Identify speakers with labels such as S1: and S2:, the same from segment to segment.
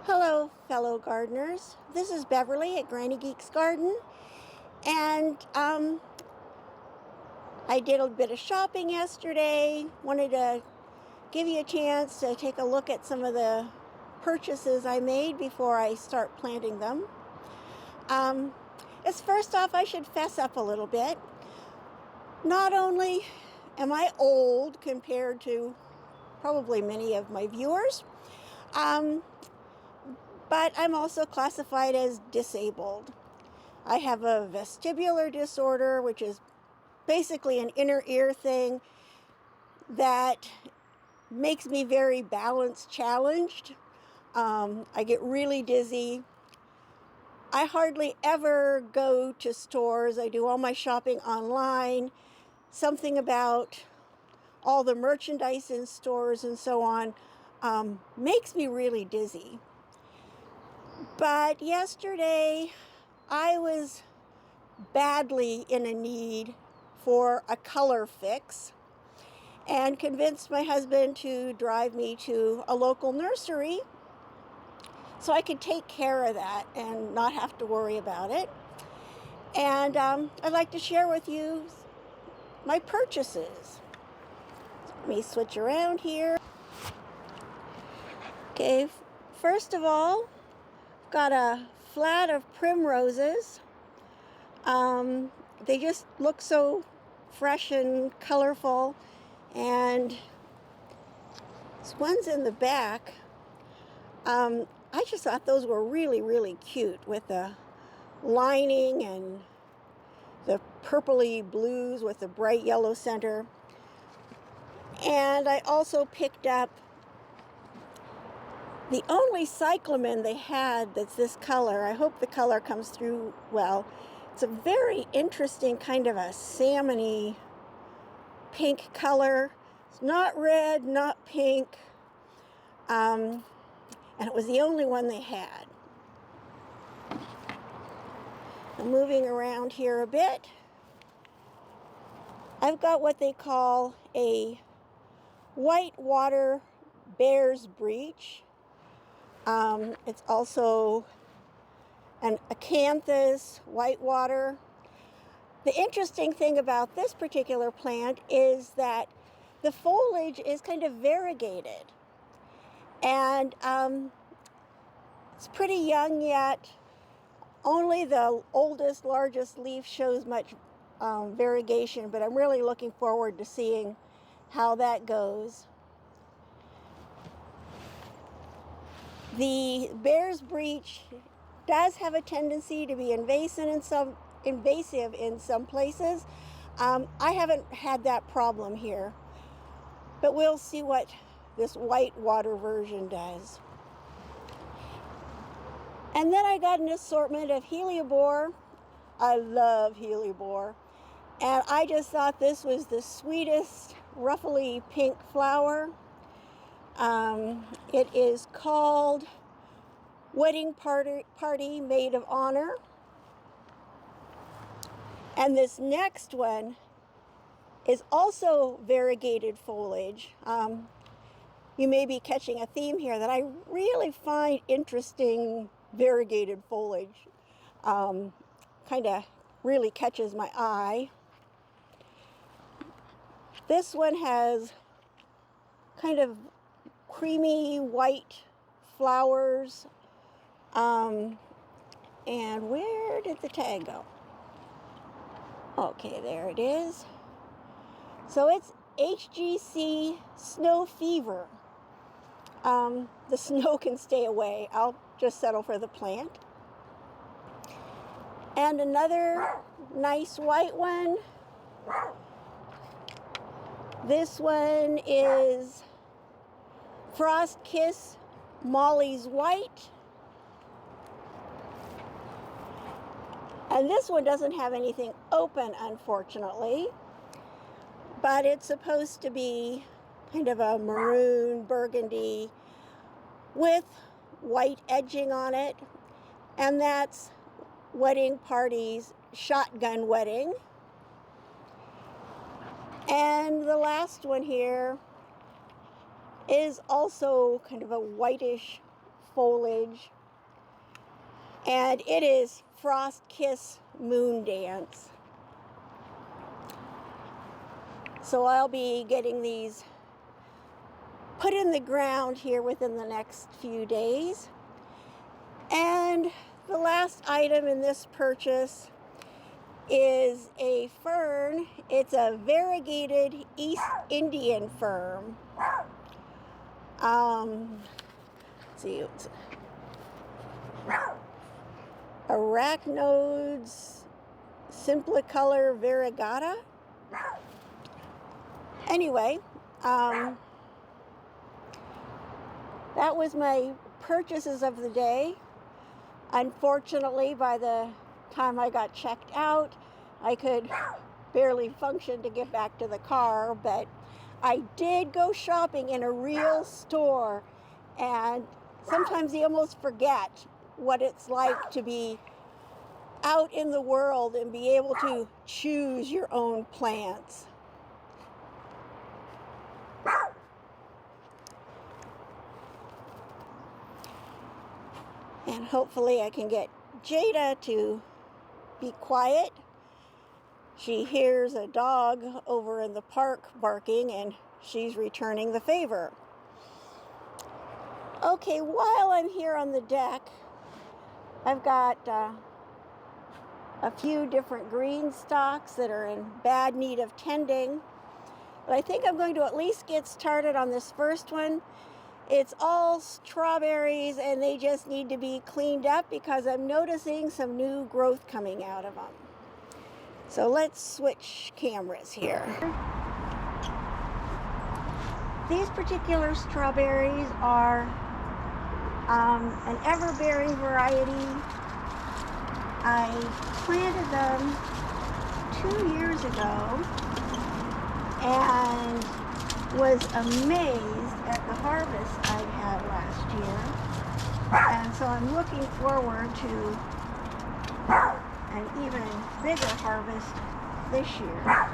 S1: Hello, fellow gardeners. This is Beverly at Granny Geek's Garden, and I did a bit of shopping yesterday. Wanted to give you a chance to take a look at some of the purchases I made before I start planting them. As first off, I should fess up a little bit. Not only am I old compared to probably many of my viewers, but I'm also classified as disabled. I have a vestibular disorder, which is basically an inner ear thing that makes me very balance challenged. I get really dizzy. I hardly ever go to stores. I do all my shopping online. Something about all the merchandise in stores and so on makes me really dizzy. But yesterday, I was badly in a need for a color fix and convinced my husband to drive me to a local nursery so I could take care of that and not have to worry about it. And I'd like to share with you my purchases. Let me switch around here. Okay, first of all, I've got a flat of primroses. They just look so fresh and colorful, and this one's in the back. I just thought those were really, really cute with the lining and the purpley blues with the bright yellow center. And I also picked up the only cyclamen they had that's this color. I hope the color comes through well. It's a very interesting kind of a salmony pink color. It's not red, not pink. And it was the only one they had. I'm moving around here a bit. I've got what they call a whitewater bear's breech. It's also an acanthus whitewater. The interesting thing about this particular plant is that the foliage is kind of variegated. And it's pretty young yet. Only the oldest, largest leaf shows much variegation, but I'm really looking forward to seeing how that goes. The bear's breech does have a tendency to be invasive in some places. I haven't had that problem here, but we'll see what this whitewater version does. And then I got an assortment of hellebore. I love hellebore. And I just thought this was the sweetest ruffly pink flower. It is called Wedding Party Maid of Honor. And this next one is also variegated foliage. You may be catching a theme here that I really find interesting variegated foliage. Kind of really catches my eye. This one has kind of creamy white flowers. And where did the tag go? Okay, there it is. So it's HGC Snow Fever. The snow can stay away. I'll just settle for the plant. And another nice white one. This one is Frost Kiss Molly's White. And this one doesn't have anything open, unfortunately. But it's supposed to be kind of a maroon burgundy with white edging on it. And that's Wedding Party's Shotgun Wedding. And the last one here is also kind of a whitish foliage. And it is Frost Kiss Moon Dance. So I'll be getting these put in the ground here within the next few days. And the last item in this purchase is a fern. It's a variegated East Indian fern. Let's see, it's Arachnodes Simplicolor variegata. Anyway, that was my purchases of the day. Unfortunately, by the time I got checked out, I could barely function to get back to the car, but I did go shopping in a real store, and sometimes you almost forget what it's like to be out in the world and be able to choose your own plants. And hopefully I can get Jada to be quiet. She hears a dog over in the park barking, and she's returning the favor. Okay, while I'm here on the deck, I've got a few different GreenStalks that are in bad need of tending. But I think I'm going to at least get started on this first one. It's all strawberries, and they just need to be cleaned up because I'm noticing some new growth coming out of them. So let's switch cameras here. These particular strawberries are an ever-bearing variety. I planted them 2 years ago and was amazed at the harvest I had last year, and so I'm looking forward to an even bigger harvest this year.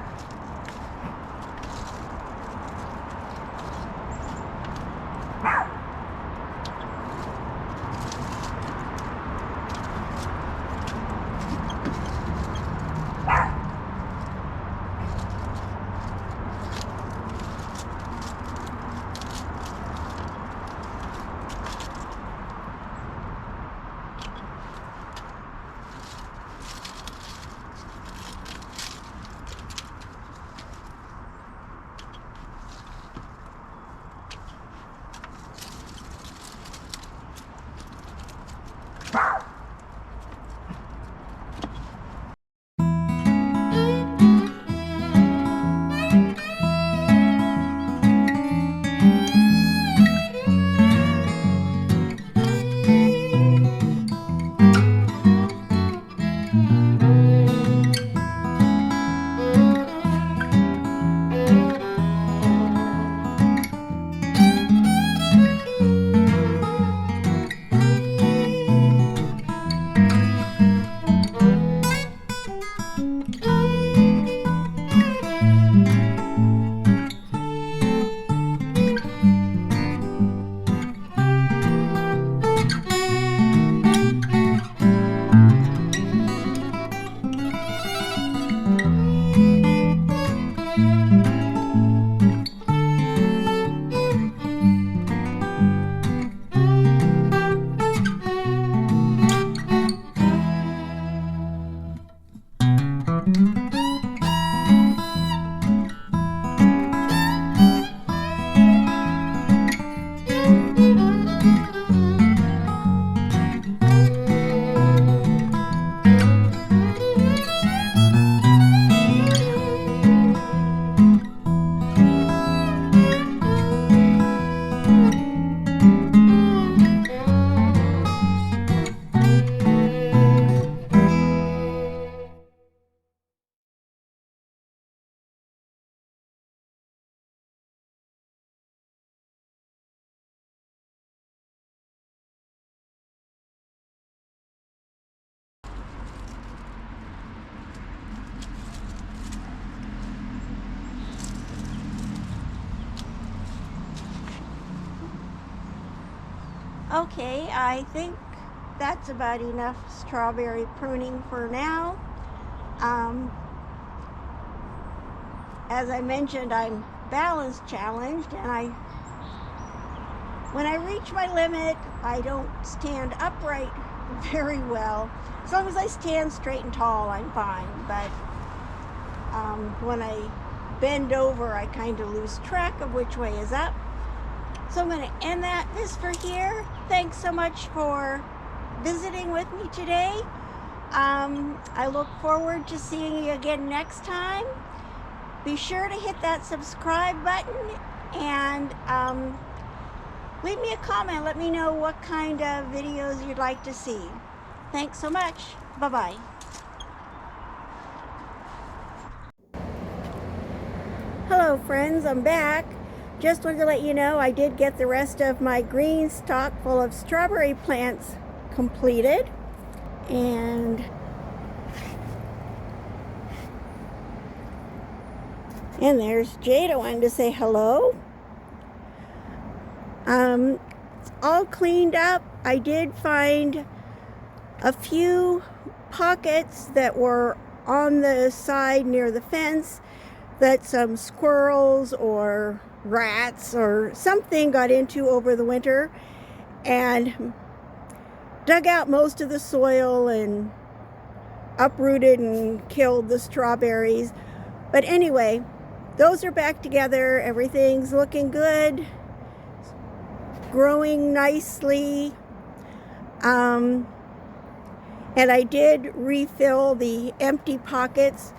S1: Okay, I think that's about enough strawberry pruning for now. As I mentioned, I'm balance challenged, and when I reach my limit, I don't stand upright very well. As long as I stand straight and tall, I'm fine. But when I bend over, I kind of lose track of which way is up. So I'm going to end this for here. Thanks so much for visiting with me today. I look forward to seeing you again next time. Be sure to hit that subscribe button and leave me a comment. Let me know what kind of videos you'd like to see. Thanks so much. Bye-bye. Hello friends, I'm back. Just wanted to let you know I did get the rest of my GreenStalk full of strawberry plants completed. And there's Jade. I wanted to say hello. It's all cleaned up. I did find a few pockets that were on the side near the fence that some squirrels or rats or something got into over the winter and dug out most of the soil and uprooted and killed the strawberries. But anyway, those are back together. Everything's looking good, growing nicely. And I did refill the empty pockets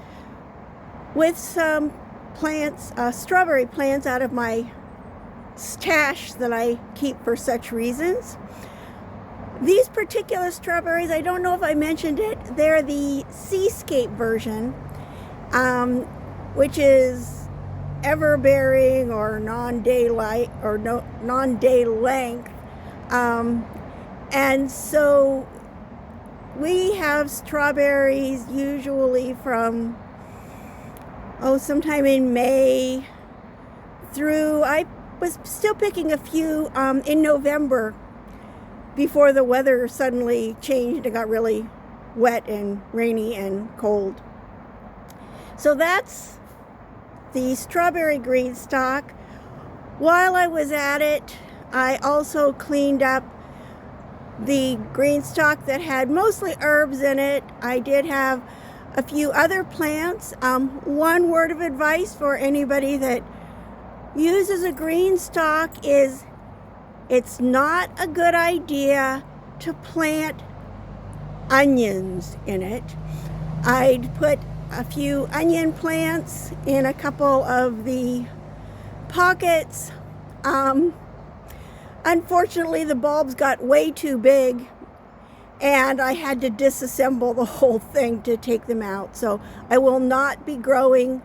S1: with some plants, strawberry plants out of my stash that I keep for such reasons. These particular strawberries, I don't know if I mentioned it, they're the Seascape version, which is ever-bearing or non-daylight or non-day length. And so we have strawberries usually from sometime in May through, I was still picking a few in November before the weather suddenly changed and got really wet and rainy and cold. So that's the strawberry GreenStalk. While I was at it, I also cleaned up the GreenStalk that had mostly herbs in it. I did have a few other plants. One word of advice for anybody that uses a GreenStalk is it's not a good idea to plant onions in it. I'd put a few onion plants in a couple of the pockets. Unfortunately, the bulbs got way too big and I had to disassemble the whole thing to take them out. So I will not be growing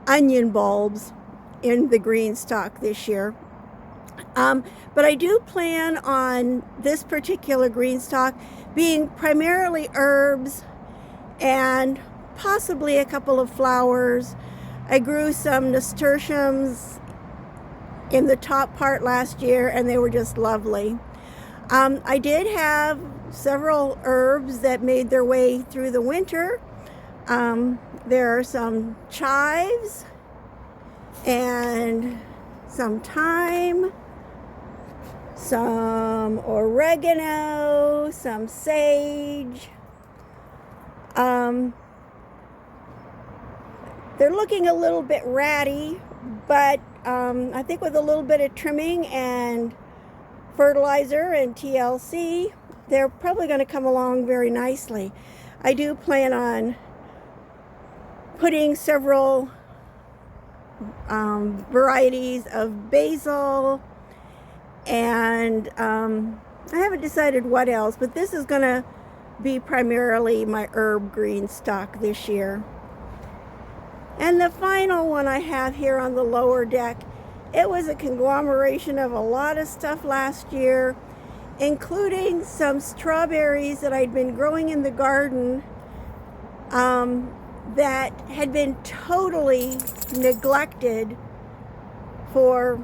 S1: onion bulbs in the GreenStalk this year. But I do plan on this particular GreenStalk being primarily herbs and possibly a couple of flowers. I grew some nasturtiums in the top part last year and they were just lovely. I did have several herbs that made their way through the winter. There are some chives and some thyme, some oregano, some sage. They're looking a little bit ratty, but I think with a little bit of trimming and fertilizer and TLC, they're probably going to come along very nicely. I do plan on putting several varieties of basil, and I haven't decided what else, but this is going to be primarily my herb GreenStalk this year. And the final one I have here on the lower deck, it was a conglomeration of a lot of stuff last year, including some strawberries that I'd been growing in the garden that had been totally neglected for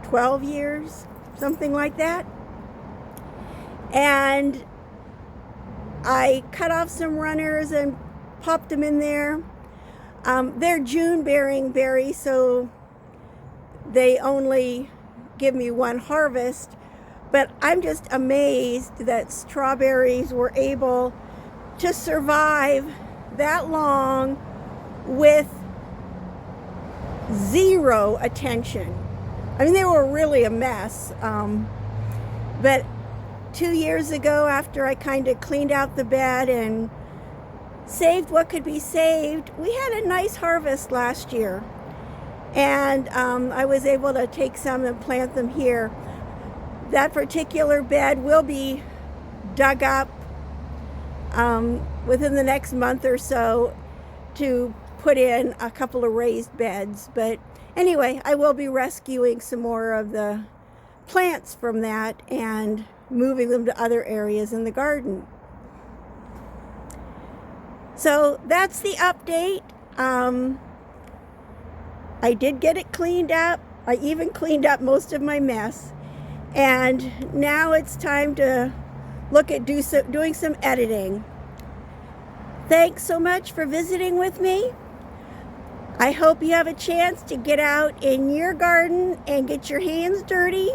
S1: 12 years, something like that. And I cut off some runners and popped them in there. They're June bearing berries, so they only give me one harvest. But I'm just amazed that strawberries were able to survive that long with zero attention. I mean, they were really a mess. But 2 years ago, after I kind of cleaned out the bed and saved what could be saved, we had a nice harvest last year. And I was able to take some and plant them here. That particular bed will be dug up within the next month or so to put in a couple of raised beds. But anyway, I will be rescuing some more of the plants from that and moving them to other areas in the garden. So that's the update. I did get it cleaned up. I even cleaned up most of my mess. And now it's time to look at doing some editing. Thanks so much for visiting with me. I hope you have a chance to get out in your garden and get your hands dirty.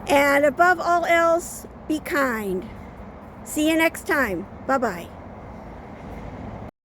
S1: And above all else, be kind. See you next time. Bye-bye.